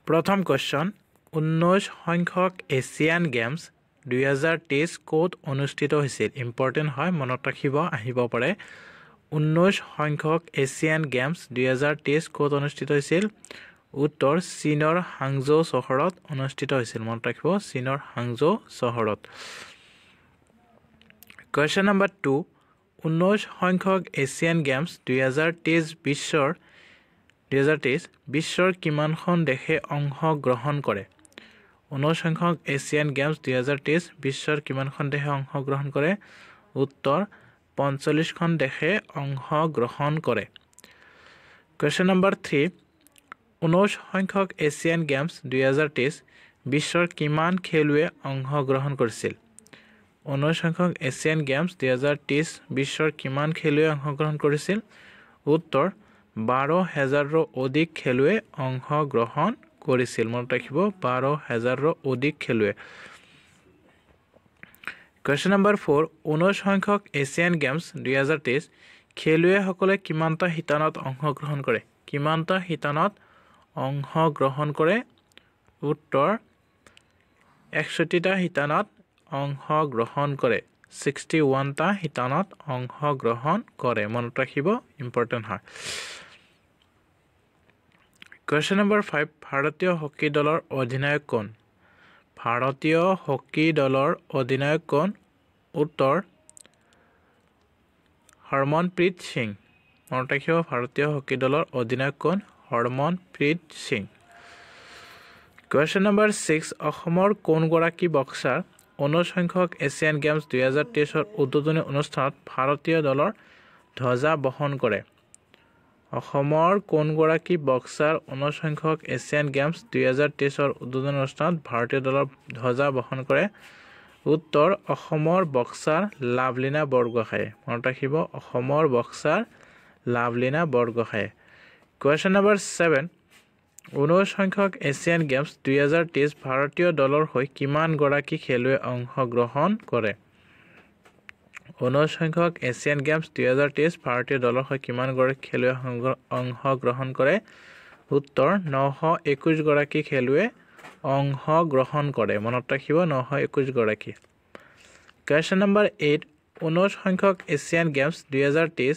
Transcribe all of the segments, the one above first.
প্ৰথম কোৱেশ্চন 19 সংখ্যক Asian games 2023 ক'ত অনুষ্ঠিত হৈছিল ইম্পৰ্টেন্ট হয় মনত ৰাখিব আহিব পাৰে 19 সংখ্যক এছিয়ান গেমছ 2023 ক'ত অনুষ্ঠিত হৈছিল উত্তৰ চীনৰ হাংজৌ চহৰত অনুষ্ঠিত হৈছিল মনত ৰাখিব চীনৰ হাংজৌ চহৰত কোৱেশ্চন নম্বৰ 2 19 সংখ্যক এছিয়ান গেমছ 2023 বিশ্বৰ কিমানখন দেশে অংশগ্ৰহণ কৰে 19 সংখ্যক এছিয়ান গেমছ 2023 বিশ্বৰ কিমানখন দেশে অংশগ্ৰহণ কৰে উত্তৰ 45খন দেশে অংশগ্ৰহণ কৰে কোৱেশ্চন নম্বৰ 3 19 সংখ্যক এছিয়ান গেমছ 2023 বিশ্বৰ কিমান খেলুৱৈয়ে অংশগ্ৰহণ কৰিছিল 19 সংখ্যক এছিয়ান গেমছ 2023 বিশ্বৰ কিমান খেলুৱৈয়ে অংশগ্ৰহণ কৰিছিল উত্তৰ 12,000ৰো অধিক খেলুৱৈয়ে অংশগ্ৰহণ কৰিছিল মনত ৰাখিব 12,000ৰো অধিক খেলুৱৈ কোৱেশ্চন নম্বৰ 4 19 সংখ্যক এছিয়ান গেমছ 2023 খেলুৱৈসকলে কিমানটা শিতানত অংশগ্ৰহণ কৰে কিমানটা শিতানত অংশগ্ৰহণ কৰে উত্তৰ 61টা শিতানত অংশগ্ৰহণ কৰে 61টা শিতানত অংশগ্ৰহণ কৰে মনত ৰাখিব ইম্পৰ্টেন্ট হয় কোৱেশ্চন নম্বৰ 5 ভাৰতীয় হকী দলৰ অধিনায়ক কোন ভাৰতীয় হকী দলৰ অধিনায়ক কোন উত্তৰ হৰমনপ্ৰীত সিং মনত ৰাখিব ভাৰতীয় হকী দলৰ অধিনায়ক কোন হৰমনপ্ৰীত সিং কোৱেশ্চন নম্বৰ 6 অসমৰ কোন গৰাকী বক্সাৰ 19 সংখ্যক এছিয়ান গেমছ 2023 উদ্বোধনী অনুষ্ঠানত ভাৰতীয় দলৰ ধ্বজা বহন কৰে অসমৰ কোন গৰাকী বক্সাৰ 19 সংখ্যক এছিয়ান গেমছ 2023 উদ্বোধনী অনুষ্ঠানত ভাৰতীয় দলৰ ধ্বজা বহন কৰে উত্তৰ অসমৰ বক্সাৰ লাভলীনা বৰগোহাঁই মনত ৰাখিব অসমৰ boxer Lovlina Borgohain question number 7 19 সংখ্যক এছিয়ান গেমছ 2023 ভাৰতীয় দলৰ হৈ কিমান গৰাকী খেলুৱৈ অংশগ্ৰহণ কৰে 19 সংখ্যক এছিয়ান গেমছ 2023 ভাৰতীয় দলৰ হৈ কিমান গৰাকী খেলুৱৈ অংশগ্ৰহণ কৰে উত্তৰ 921 গৰাকী খেলুৱৈ অংশগ্ৰহণ কৰে মনত ৰাখিব 921 গৰাকী কোৱেশ্চন নম্বৰ 8 19 সংখ্যক এছিয়ান গেমছ 2023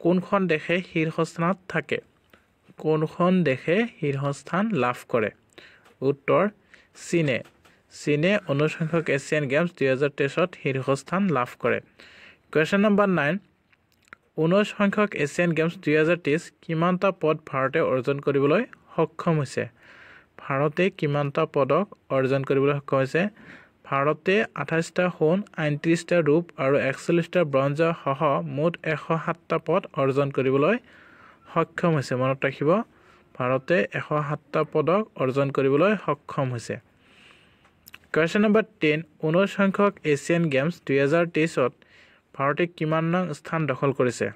কোনখন দেশে শীৰ্ষস্থানত থাকে কোনখন দেশে শীৰ্ষস্থান লাভ কৰে উত্তৰ চীনে 19 সংখ্যক এছিয়ান গেমছ 2023 শীৰ্ষস্থান লাভ কৰে কোৱেশ্চন নম্বৰ 9 19 সংখ্যক এছিয়ান গেমছ 2023 কিমানটা পদ ভাৰতে অৰ্জন কৰিবলৈ সক্ষম হৈছে ভাৰতে কিমানটা পদক অৰ্জন কৰিবলৈ সক্ষম হৈছে ভাৰতে 28টা সোণ 29টা ৰূপ আৰু 41টা ব্ৰঞ্জ সহ মুঠ 107টা পদ অৰ্জন কৰিবলৈ সক্ষম হৈছে মনত ৰাখিব ভাৰতে 107টা পদক অৰ্জন কৰিবলৈ সক্ষম হৈছে কোৱেশ্চন নম্বৰ 10 19 সংখ্যক এছিয়ান গেমছ 2023 ভাৰতে কিমান নং স্থান দখল কৰিছে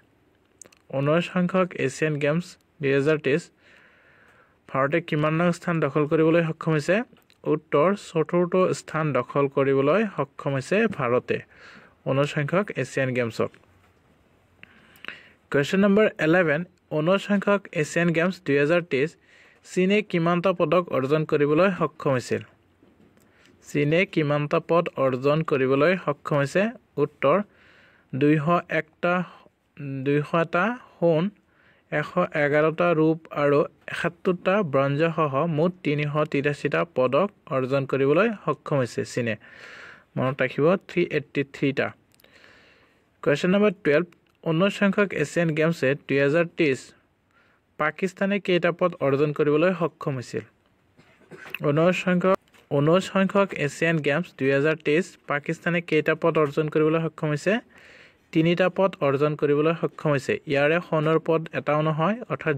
19 সংখ্যক এছিয়ান গেমছ 2023 ভাৰতে কিমান নং স্থান দখল কৰিবলৈ সক্ষম হৈছে উত্তৰ 4ৰ্থ স্থান দখল কৰিবলৈ সক্ষম হৈছে ভাৰতে 19 সংখ্যক এছিয়ান গেমছত কোৱেশ্চন নম্বৰ 11 19 সংখ্যক এছিয়ান গেমছ 2023 চীনে কিমানটা পদক অৰ্জন কৰিবলৈ সক্ষম হৈছিল চীনে কিমানটা পদ অৰ্জন কৰিবলৈ সক্ষম হৈছে উত্তৰ 201টা সোণ 111টা ৰূপ আৰু 71টা ব্ৰঞ্জ সহ মুঠ 383টা পদক অৰ্জন কৰিবলৈ সক্ষম হৈছে চীনে মনত ৰাখিব 383টা কোৱেশ্চন নম্বৰ 12 19 সংখ্যক এছিয়ান গেমছে 2023 পাকিস্তানে কেইটা পদ অৰ্জন কৰিবলৈ সক্ষম হৈছিল 19 সংখ্যক এছিয়ান গেমছ 2023 পাকিস্তানে কেইটা পদ অৰ্জন কৰিবলৈ সক্ষম হৈছে 3টা পদ অৰ্জন কৰিবলৈ সক্ষম হৈছে ইয়াৰে সোণৰ পদ এটাও নহয় অৰ্থাৎ